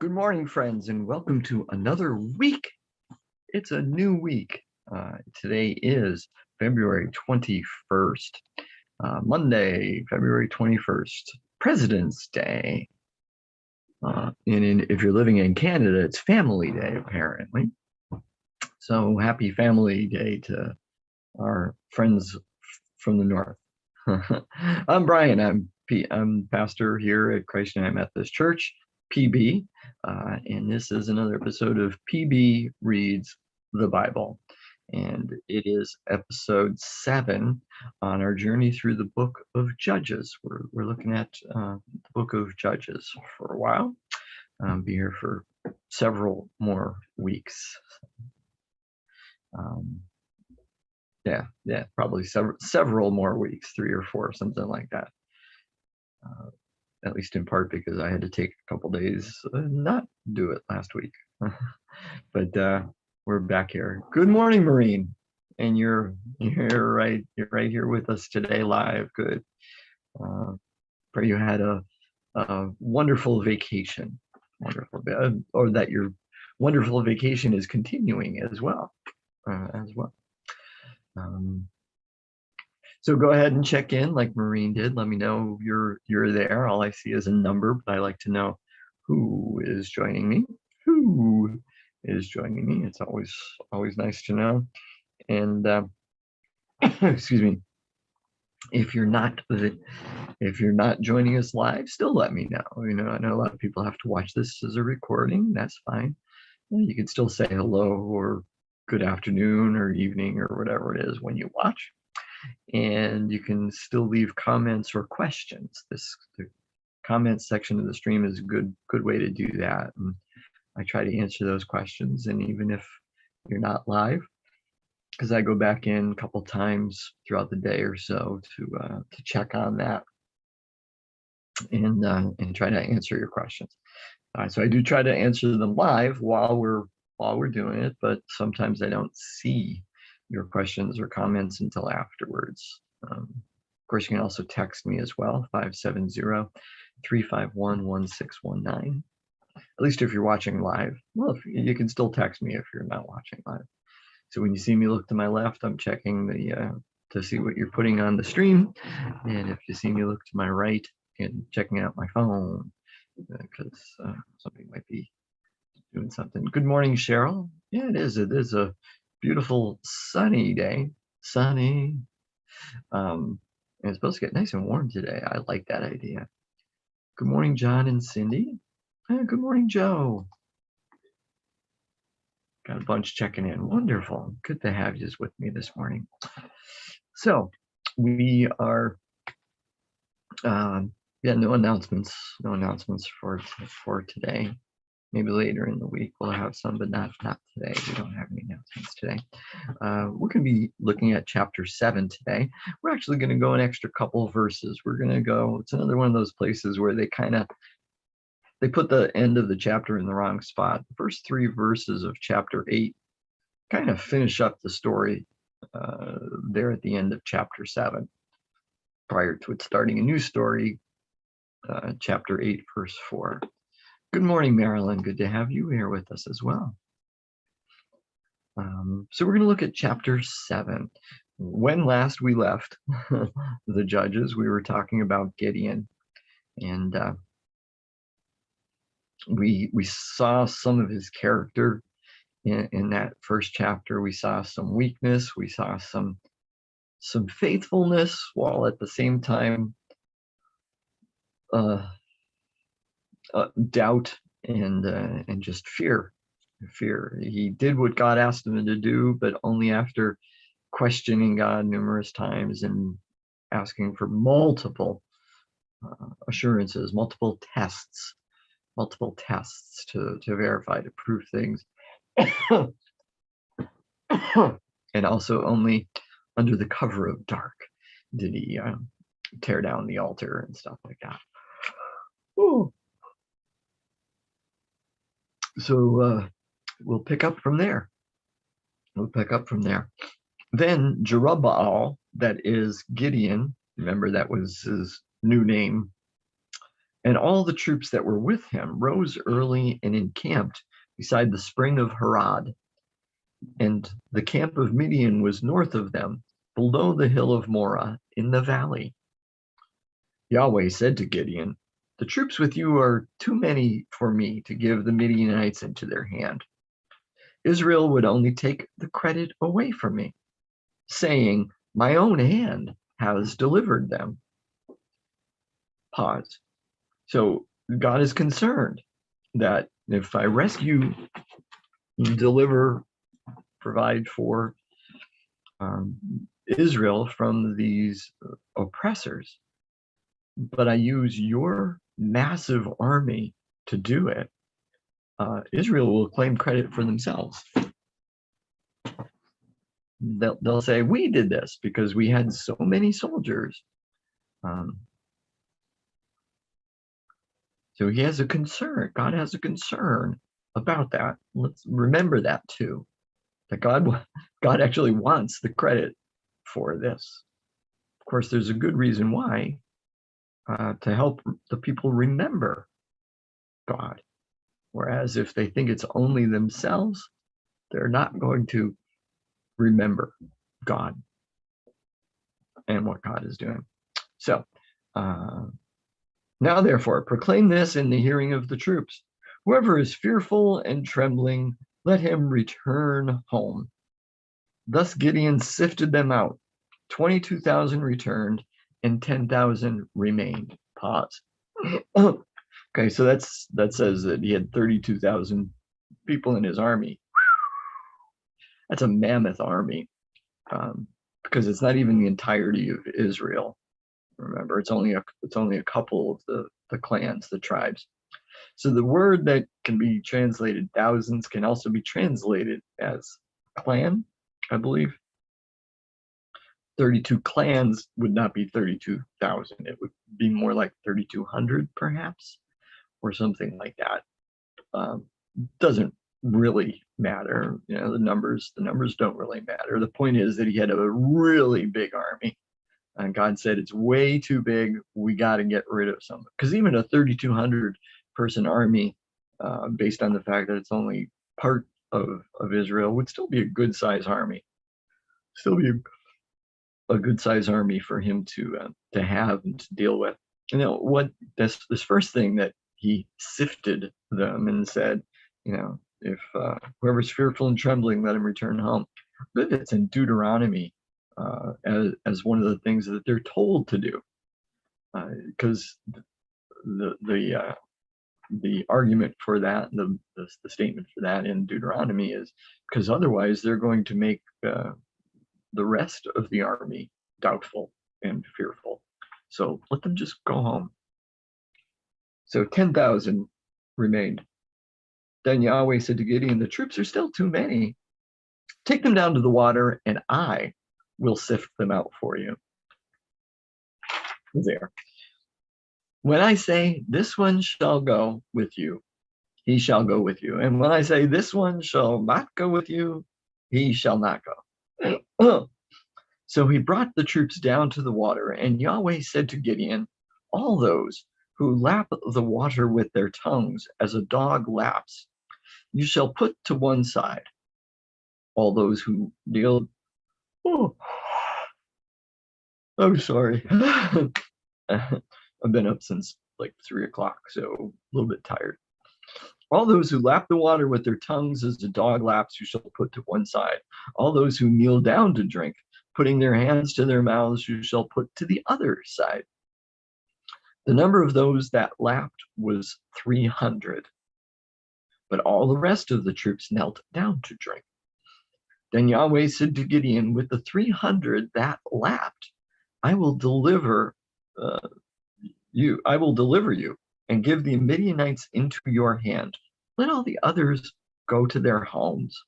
Good morning, friends, and welcome to another week. It's a new week. Today is February 21st, Monday, February 21st, President's Day. If you're living in Canada, it's Family Day, apparently. So happy Family Day to our friends from the North. I'm Brian. I'm pastor here at Christ United Methodist Church, PB, and this is another episode of PB Reads the Bible. And it is episode 7 on our journey through the book of Judges. We're looking at the book of Judges for a while. Be here for several more weeks. Probably several more weeks, 3 or 4, something like that. At least in part because I had to take a couple days not do it last week. But we're back here. Good morning, Maureen. And you're right here with us today live. Good. Pray you had a wonderful vacation. Or that your wonderful vacation is continuing as well. So go ahead and check in like Maureen did. Let me know you're there. All I see is a number, but I like to know who is joining me. It's always nice to know. And excuse me. If you're not joining us live, still let me know. I know a lot of people have to watch this as a recording. That's fine. You can still say hello or good afternoon or evening or whatever it is when you watch. And you can still leave comments or questions. The comments section of the stream is a good way to do that. And I try to answer those questions. And even if you're not live, because I go back in a couple times throughout the day or so to check on that and try to answer your questions. So I do try to answer them live while we're doing it, but sometimes I don't see your questions or comments until afterwards. Of course, you can also text me as well, 570-351-1619. At least if you're watching live. Well, you can still text me if you're not watching live. So when you see me look to my left, I'm checking to see what you're putting on the stream. And if you see me look to my right, and checking out my phone, because somebody might be doing something. Good morning, Cheryl. Yeah, it is. It is a beautiful sunny day. Sunny. And it's supposed to get nice and warm today. I like that idea. Good morning, John and Cindy. Good morning, Joe. Got a bunch checking in. Wonderful. Good to have you with me this morning. So we are no announcements for today. Maybe later in the week we'll have some, but not today. We don't have any announcements today. We're going to be looking at chapter 7 today. We're actually going to go an extra couple of verses. We're going to go, it's another one of those places where they put the end of the chapter in the wrong spot. The first 3 verses of chapter 8 kind of finish up the story there at the end of chapter 7, prior to it starting a new story, chapter 8, verse 4. Good morning, Marilyn. Good to have you here with us as well. So we're going to look at chapter 7. When last we left the Judges, we were talking about Gideon, and we saw some of his character in that first chapter. We saw some weakness. We saw some faithfulness, while at the same time doubt and just fear. He did what God asked him to do, but only after questioning God numerous times and asking for multiple assurances, multiple tests to verify, to prove things. And also only under the cover of dark did he tear down the altar and stuff like that. Ooh. So we'll pick up from there. Then Jerubbaal, that is Gideon, remember that was his new name, And all the troops that were with him rose early and encamped beside the spring of Harod. And the camp of Midian was north of them, below the hill of Moreh in the valley. Yahweh said to Gideon, "The troops with you are too many for me to give the Midianites into their hand. Israel would only take the credit away from me, saying, 'My own hand has delivered them.'" Pause. So God is concerned that if I rescue, deliver, provide for Israel from these oppressors, but I use your massive army to do it, Israel will claim credit for themselves. They'll say, "We did this because we had so many soldiers." So he has a concern. God has a concern about that. Let's remember that too, that God actually wants the credit for this. Of course, there's a good reason why, to help the people remember God. Whereas if they think it's only themselves, they're not going to remember God and what God is doing. So now, therefore, proclaim this in the hearing of the troops. Whoever is fearful and trembling, let him return home. Thus Gideon sifted them out. 22,000 returned and 10,000 remained. Pause. Okay, so that says that he had 32,000 people in his army. That's a mammoth army, because it's not even the entirety of Israel. Remember, it's only a couple of the clans, the tribes. So the word that can be translated thousands can also be translated as clan, I believe. 32 clans would not be 32,000. It would be more like 3,200 perhaps, or something like that. Doesn't really matter. The numbers don't really matter. The point is that he had a really big army. And God said, it's way too big. We got to get rid of some. Because even a 3,200 person army, based on the fact that it's only part of Israel, would still be a good size army. Still be a good size army for him to have and to deal with. What this first thing that he sifted them and said, if whoever's fearful and trembling, let him return home. But it's in Deuteronomy. As one of the things that they're told to do, because the argument for that, the statement for that in Deuteronomy is because otherwise they're going to make the rest of the army doubtful and fearful. So let them just go home. So 10,000 remained. Then Yahweh said to Gideon, "The troops are still too many. Take them down to the water, and I will sift them out for you." There. When I say this one shall go with you, he shall go with you. And when I say this one shall not go with you, he shall not go. So he brought the troops down to the water, and Yahweh said to Gideon, "All those who lap the water with their tongues as a dog laps, you shall put to one side. All those who deal..." Oh, I'm sorry. I've been up since like 3 o'clock, so a little bit tired. "All those who lap the water with their tongues as a dog laps, you shall put to one side. All those who kneel down to drink, putting their hands to their mouths, you shall put to the other side." The number of those that lapped was 300. But all the rest of the troops knelt down to drink. Then Yahweh said to Gideon, "With the 300 that lapped, I will deliver you and give the Midianites into your hand. Let all the others go to their homes."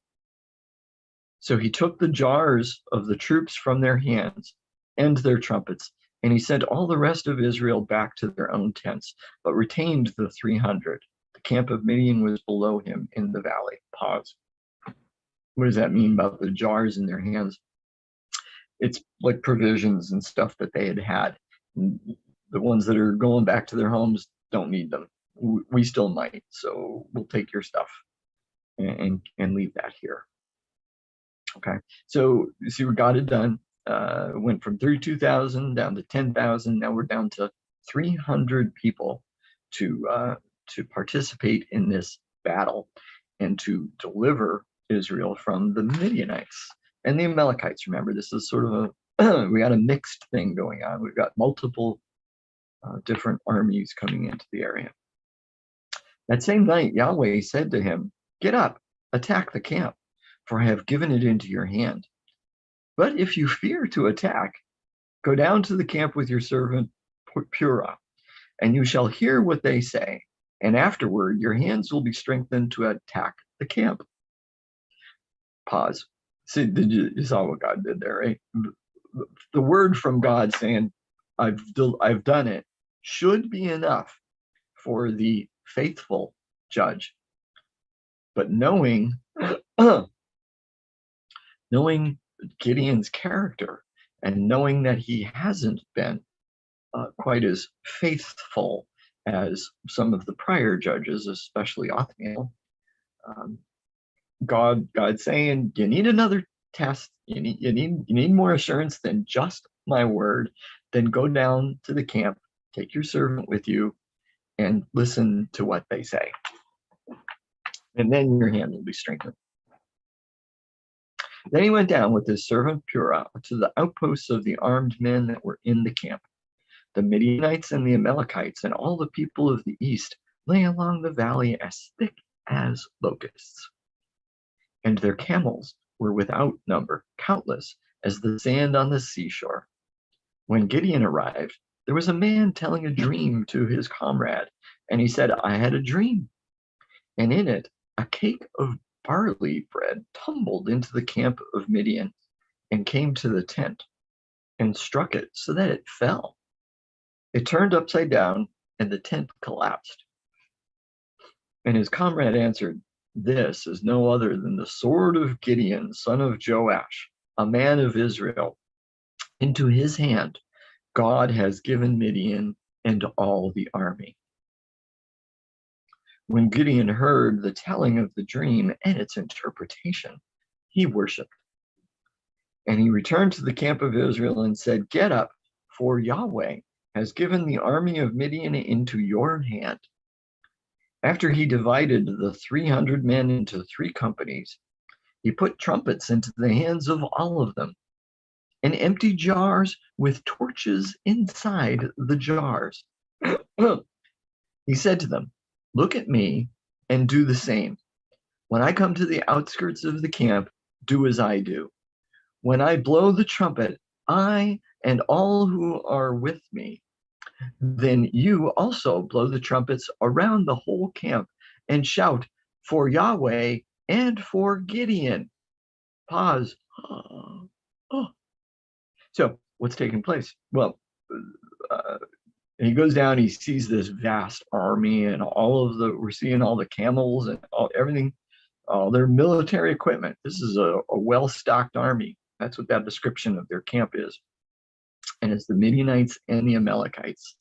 So he took the jars of the troops from their hands and their trumpets, and he sent all the rest of Israel back to their own tents, but retained the 300. The camp of Midian was below him in the valley. Pause. What does that mean about the jars in their hands? It's like provisions and stuff that they had. The ones that are going back to their homes don't need them. We still might, so we'll take your stuff and leave that here. Okay, so you see what God had done. Went from 32,000 down to 10,000. Now we're down to 300 people to participate in this battle and to deliver Israel from the Midianites and the Amalekites. Remember, this is sort of a we got a mixed thing going on. We've got multiple different armies coming into the area. That same night, Yahweh said to him, "Get up, attack the camp, for I have given it into your hand. But if you fear to attack, go down to the camp with your servant Purah, and you shall hear what they say, and afterward your hands will be strengthened to attack the camp." Pause. See, you saw what God did there, right? The word from God saying, I've done it, should be enough for the faithful judge. But knowing Gideon's character and knowing that he hasn't been quite as faithful as some of the prior judges, especially Othniel, God saying, you need another test. You need more assurance than just my word. Then go down to the camp, take your servant with you, and listen to what they say. And then your hand will be strengthened. Then he went down with his servant Purah to the outposts of the armed men that were in the camp. The Midianites and the Amalekites and all the people of the east lay along the valley as thick as locusts. And their camels were without number, countless as the sand on the seashore. When Gideon arrived, there was a man telling a dream to his comrade, and he said, "I had a dream, and in it a cake of barley bread tumbled into the camp of Midian and came to the tent and struck it so that it fell. It turned upside down, and the tent collapsed." And his comrade answered, "This is no other than the sword of Gideon, son of Joash, a man of Israel. Into his hand God has given Midian and all the army." When Gideon heard the telling of the dream and its interpretation, he worshipped. And he returned to the camp of Israel and said, "Get up, for Yahweh has given the army of Midian into your hand." After he divided the 300 men into 3 companies, he put trumpets into the hands of all of them, and empty jars with torches inside the jars. He said to them, "Look at me and do the same. When I come to the outskirts of the camp, do as I do. When I blow the trumpet, I and all who are with me, then you also blow the trumpets around the whole camp and shout for Yahweh and for Gideon." Pause. So what's taking place? Well, he goes down, he sees this vast army and we're seeing all the camels and everything, all their military equipment. This is a well-stocked army. That's what that description of their camp is. And it's the Midianites and the Amalekites.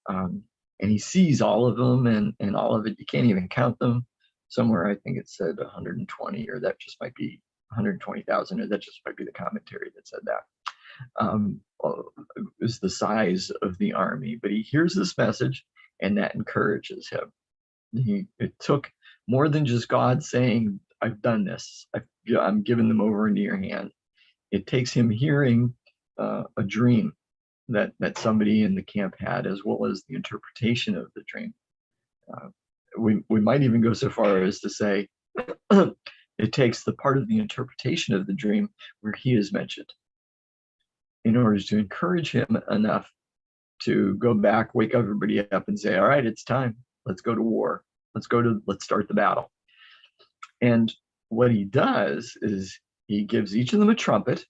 And he sees all of them and all of it. You can't even count them. Somewhere I think it said 120, or that just might be 120,000, or that just might be the commentary that said that. Is the size of the army. But he hears this message, and that encourages him. It took more than just God saying, "I've done this. I'm giving them over into your hand." It takes him hearing a dream that somebody in the camp had, as well as the interpretation of the dream. We might even go so far as to say it takes the part of the interpretation of the dream where he is mentioned, in order to encourage him enough to go back, wake everybody up and say, "All right, it's time. Let's go to war. Let's start the battle." And what he does is he gives each of them a trumpet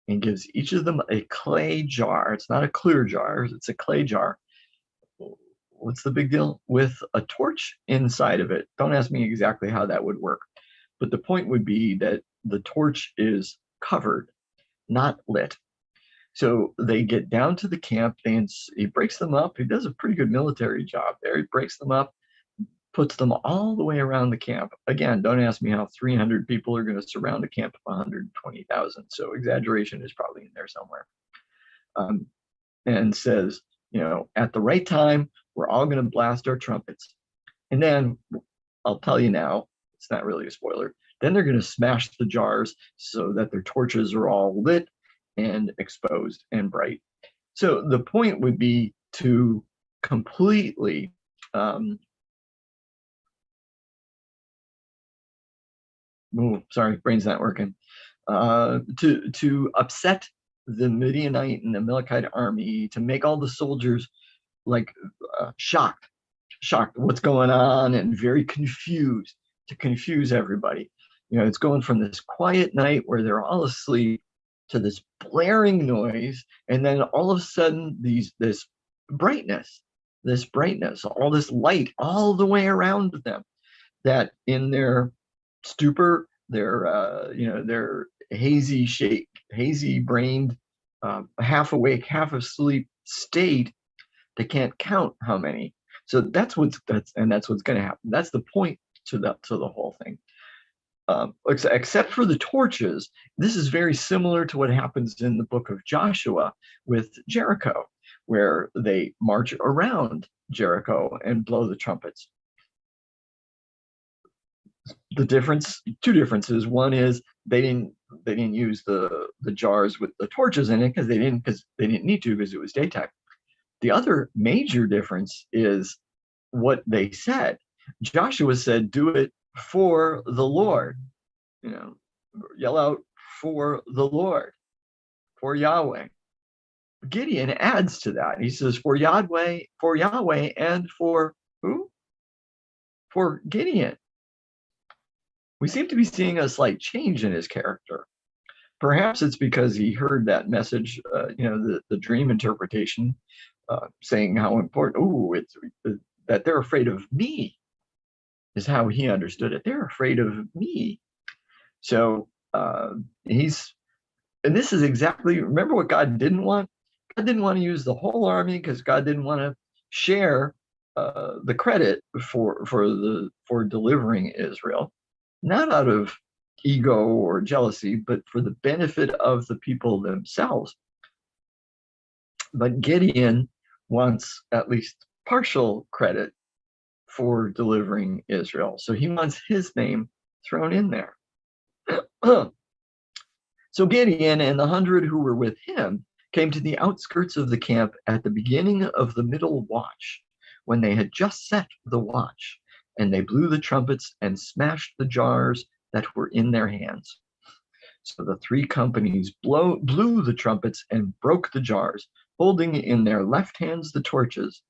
and gives each of them a clay jar. It's not a clear jar, it's a clay jar. What's the big deal? With a torch inside of it. Don't ask me exactly how that would work. But the point would be that the torch is covered, not lit. So they get down to the camp. He breaks them up. He does a pretty good military job there. He breaks them up, puts them all the way around the camp. Again, don't ask me how 300 people are going to surround a camp of 120,000. So exaggeration is probably in there somewhere. And says, at the right time, we're all going to blast our trumpets. And then I'll tell you now, it's not really a spoiler. Then they're going to smash the jars so that their torches are all lit and exposed and bright. So the point would be to completely sorry, brain's not working. To upset the Midianite and Amalekite army, to make all the soldiers like shocked what's going on and very confused, to confuse everybody. It's going from this quiet night where they're all asleep to this blaring noise, and then all of a sudden this brightness, all this light all the way around them, that in their stupor, their hazy brained, half awake, half asleep state, they can't count how many. So that's what's going to happen. That's the point to the whole thing. Except for the torches, this is very similar to what happens in the book of Joshua with Jericho, where they march around Jericho and blow the trumpets. The difference, two differences. One is they didn't use the jars with the torches in it because they didn't need to, because it was daytime. The other major difference is what they said. Joshua said, "Do it for the Lord." Yell out for the Lord, for Yahweh. Gideon adds to that. He says, for Yahweh, and for who? For Gideon. We seem to be seeing a slight change in his character. Perhaps it's because he heard that message, the dream interpretation, saying how important, it's that they're afraid of me, is how he understood it. They're afraid of me. So and this is exactly, remember what God didn't want? God didn't want to use the whole army because God didn't want to share the credit for delivering Israel, not out of ego or jealousy, but for the benefit of the people themselves. But Gideon wants at least partial credit for delivering Israel. So he wants his name thrown in there. So Gideon and the 100 who were with him came to the outskirts of the camp at the beginning of the middle watch, when they had just set the watch, and they blew the trumpets and smashed the jars that were in their hands. So the three companies blew the trumpets and broke the jars, holding in their left hands the torches,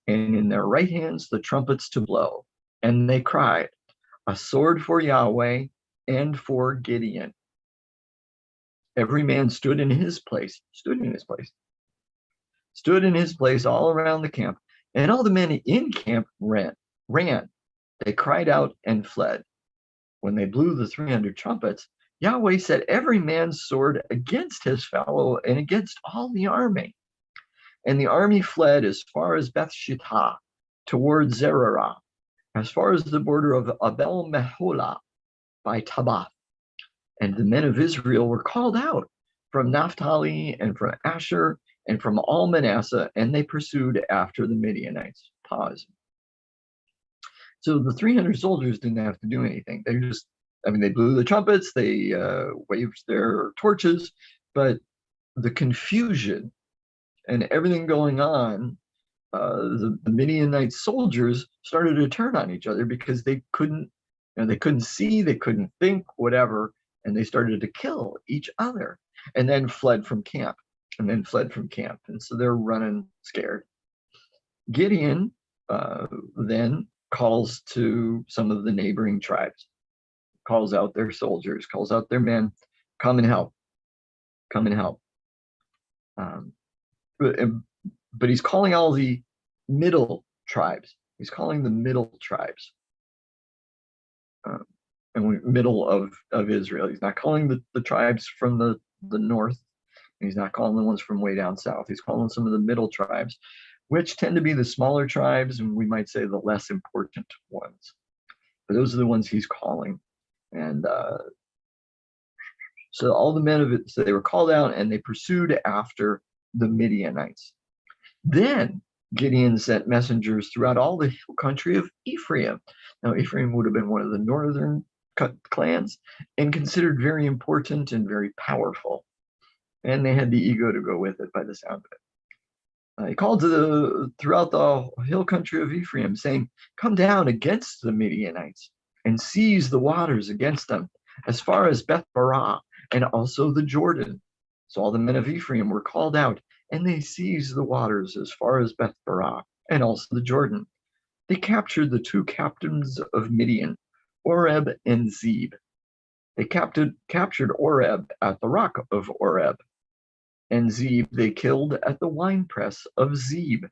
and in their right hands the trumpets to blow. And they cried, "A sword for Yahweh and for Gideon." Every man stood in his place all around the camp, and all the men in camp ran. They cried out and fled. When they blew the 300 trumpets, Yahweh set every man's sword against his fellow and against all the army. And the army fled as far as Beth-shittah, toward Zererah, as far as the border of Abel Meholah by Tabath. And the men of Israel were called out from Naphtali and from Asher and from all Manasseh, and they pursued after the Midianites. Pause. So the 300 soldiers didn't have to do anything. They blew the trumpets, they waved their torches, but the confusion and everything going on, the Midianite soldiers started to turn on each other because they couldn't see, they couldn't think, whatever, and they started to kill each other, and then fled from camp. And so they're running scared. Gideon then calls to some of the neighboring tribes, calls out their soldiers, calls out their men, come and help. But he's calling all the middle tribes. He's calling the middle tribes, and middle of Israel. He's not calling the tribes from the north He's not calling the ones from way down south. He's calling some of the middle tribes, which tend to be the smaller tribes, and we might say the less important ones. But those are the ones he's calling. And so all the men of it, so they were called out and they pursued after the Midianites. Then Gideon sent messengers throughout all the hill country of Ephraim. Now, Ephraim would have been one of the northern clans and considered very important and very powerful. And they had the ego to go with it by the sound of it. He called throughout the hill country of Ephraim, saying, "Come down against the Midianites and seize the waters against them, as far as Beth Barah and also the Jordan." So all the men of Ephraim were called out, and they seized the waters as far as Beth Barah and also the Jordan. They captured the two captains of Midian, Oreb and Zeb. They captured Oreb at the rock of Oreb, and Zeb they killed at the winepress of Zeb.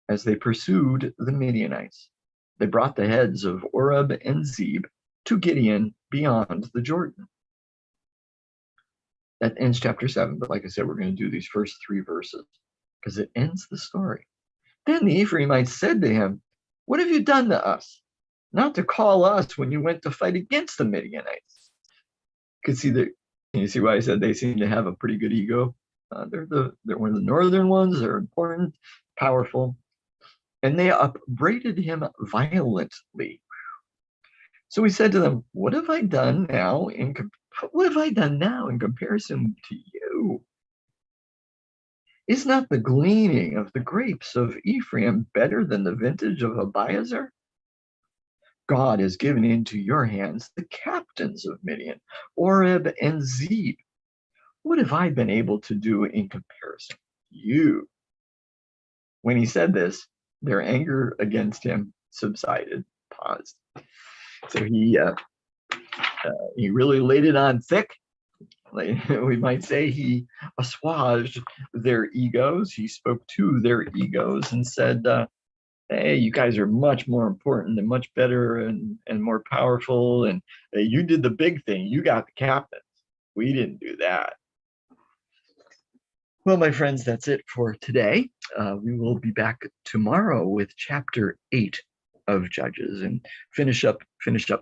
As they pursued the Midianites, they brought the heads of Oreb and Zeb to Gideon beyond the Jordan. That ends chapter 7, but like I said, we're going to do these first 3 verses because it ends the story. Then the Ephraimites said to him, "What have you done to us? Not to call us when you went to fight against the Midianites." You can see why I said they seem to have a pretty good ego. They're one of the northern ones. They're important, powerful, and they upbraided him violently. So he said to them, what have I done now in comparison to you? Is not the gleaning of the grapes of Ephraim better than the vintage of Abiezer? God has given into your hands the captains of Midian, Oreb and Zeb. What have I been able to do in comparison to you? When he said this, their anger against him subsided, paused. So he really laid it on thick. We might say he assuaged their egos. He spoke to their egos and said, hey, you guys are much more important and much better and more powerful. And you did the big thing. You got the captains. We didn't do that. Well, my friends, that's it for today. We will be back tomorrow with chapter 8 of Judges and finish up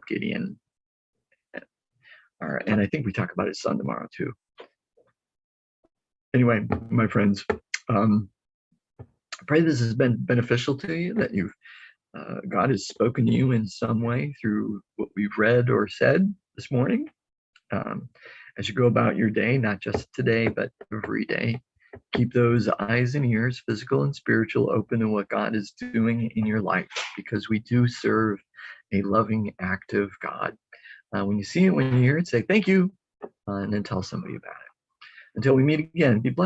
Gideon. All right, and I think we talk about his son tomorrow too. Anyway, my friends, I pray this has been beneficial to you, that God has spoken to you in some way through what we've read or said this morning. As you go about your day, not just today, but every day, keep those eyes and ears, physical and spiritual, open to what God is doing in your life, because we do serve a loving, active God. When you see it, when you hear it, say thank you, and then tell somebody about it. Until we meet again, be blessed.